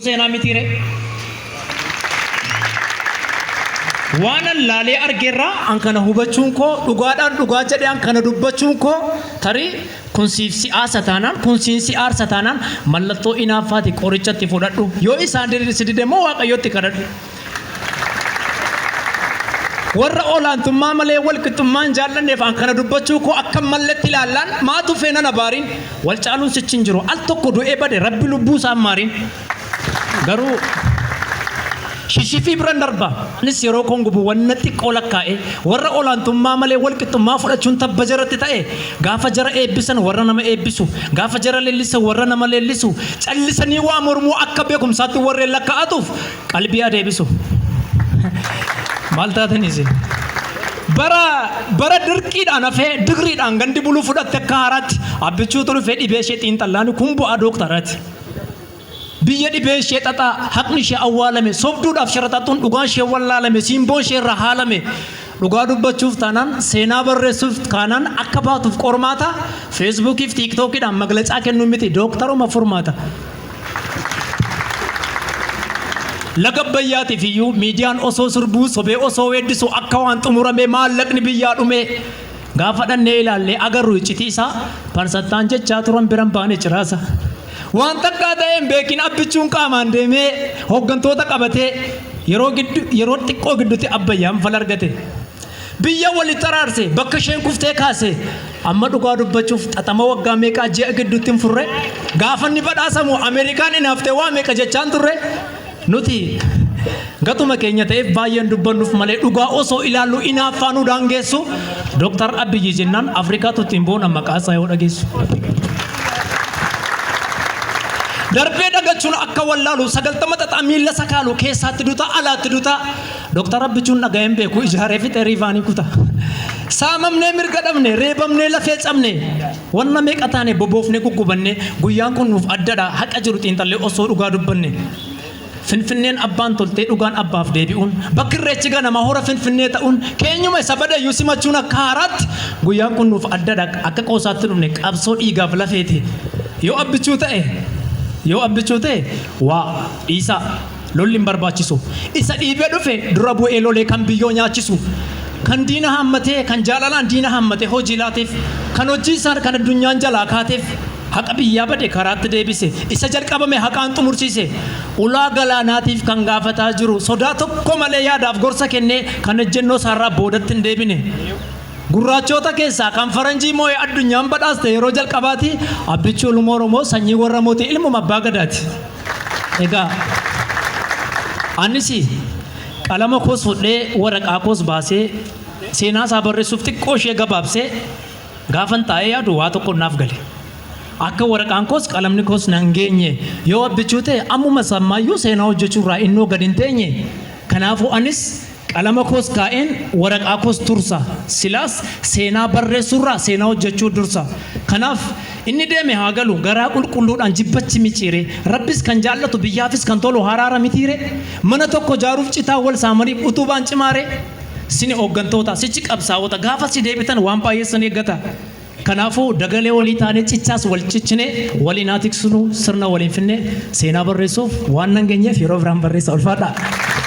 seenaa mitiire waan laalee argeerraa an kana hubachuun koo dhugaadhaan dhugaa jedhee an kana dubbachuun koo tarii kun siif si'aasa taanaan kun siin si'aarsa taanaan mallattoo inaaffaati qorichatti fudhadhu yoo isaan didde immoo waaqayyotti kadhadhu. warra olaantummaa malee wal qixxummaan jaallanneef an kana dubbachuu koo akka malletti ilaallaan maatu feena na baariin wal caaluun sichin jiru al tokko du'ee bade rabbi lubbuu isaa maariin garuu shishifii biran darba anis yeroo kon gubu wanna xiqqoo lakkaa'e warra olaantummaa malee wal qixxummaa fudhachuun tabba jaratti ta'e gaafa jara eebbisan warra nama eebbisu gaafa jara leellisan warra nama leellisu callisanii waa mormuu akka beekumsaatti warreen lakkaa'atuuf qalbii adeebisu. maal taataniisi bara dirqiidhaan hafee digriidhaan gandi buluu fudhatte akka haaraatti abbichuutu dhufee dhibee ishee xiinxallaani kun bu'aa dooktaraati. biyya dhibee ishee xaxaa haqni ishee awwaalame sobduudhaaf sharaxaxuun dhugaan ishee wallaalame simboon ishee irraa haalame dhugaa dubbachuuf taanaan seenaa barreessuuf kaanaan akka baatuuf qormaata feesbuukiif tiiktookiidhaan maglacaa kennuu miti dooktaruma furmaata. lagabbayyaatiif iyyuu miidiyaan osoo sirbuu sobee osoo weeddisu akka waan xumurame maallaqni biyyaa dhume gaafa dhannee ilaallee agarru iccitii isaa pansattaan jechaa turan biran baane ciraasa. waan takkaa ta'een beekin abbichuun qaamaan deemee hooggantoota qabatee yeroo xiqqoo gidduutti abbayyaan fal argate biyya walitti araarse bakka isheen kuftee kaase amma dhugaa dubbachuuf xaxama waggaa meeqaa ji'a gidduutti hin furre gaafa inni badhaasamu Ameerikaan hinaaftee waa meeqa jechaan turre nuti gatuma keenya ta'eef baay'een dubbannuuf malee dhugaa osoo ilaallu inaaffaanuu daangeessu Dr. Abiyyi jennaan Afrikaatu ittiin boona maqaasaa yoo dhageessu. darbee dhagachuun akka wallaalu 90 xaxaa miilla sakaalu keessaatti duta alaatti duta Dr. Abiyyiin dhaga'een beeku ijaaree fixee riifaanii kuta. saamamnee mirga dhabne reebamnee lafee cabne wanna meeqa taane boboofnee guggubanne guyyaan kun nuuf addadha haqa jiru xiinxallee osoo dhugaa dubbanne. Finfinneen abbaan toltee dhugaan abbaaf deebi'uun bakki irreechi ganama hora finfinnee ta'uun keenyuma isa badayyuu simachuun akka haaraatti guyyaan kun nuuf addadha akka qoosaatti dhumne qabsoo dhiigaaf lafeeti yoo abbichuu ta'e waa dhiisaa lolli hin barbaachisu isa dhiibee dhufe dura bu'ee lolee kan biyyoo nyaachisu kan diina hammatee kan jaalalaan diina hammatee hojii laateef kan hojii isaa kan addunyaan jalaa kaateef haqa biyyaa bade karaatti deebise isa jalqabame haqaan xumursiise ulaa galaanaatiif kan gaafataa jiru sodaa tokko malee yaadaaf gorsa kennee kan ejjennoo isaarraa boodatti hin deebine gurraachota keessaa kan faranjii moo'ee addunyaan badhaaste yeroo jalqabaati abbichuu ilmoo Oromoo sanyii warra mootii ilmuma abbaa gadaati. egaa anis qalama koos fudhee waraqaa koos baasee seenaa isaa barreessuuf xiqqoo ishee gabaabsee gaafan taa'ee yaadu waa tokko naaf gale. akka waraqaan koos qalamni koos nan geenye yoo abbichuu ta'e ammuma sammaayyuu seenaa hojjechuurraa innoo gad hin teenye kanaafuu anis qalama koos kaa'een waraqaa koos tursa silaas seenaa barreessuurraa seenaa hojjechuu dursa kanaaf inni deeme haa galu garaa qulqulluudhaan jibbachi miciire rabbis kan jaallatu biyyaafis kan tolu haraara mitiire mana tokko jaaruuf citaa wal saamaniif utubaan cimaare sini hooggantoota sichi qabsaa'ota gaafa si deebitan waan baay'eessan eeggata. kanaafuu dagalee walii taanee cichaas wal cichine waliin haa tiksinu sirna waliin finne seenaa barreessuuf waan nan geenyeef yeroo biraan barreessa ulfaadha.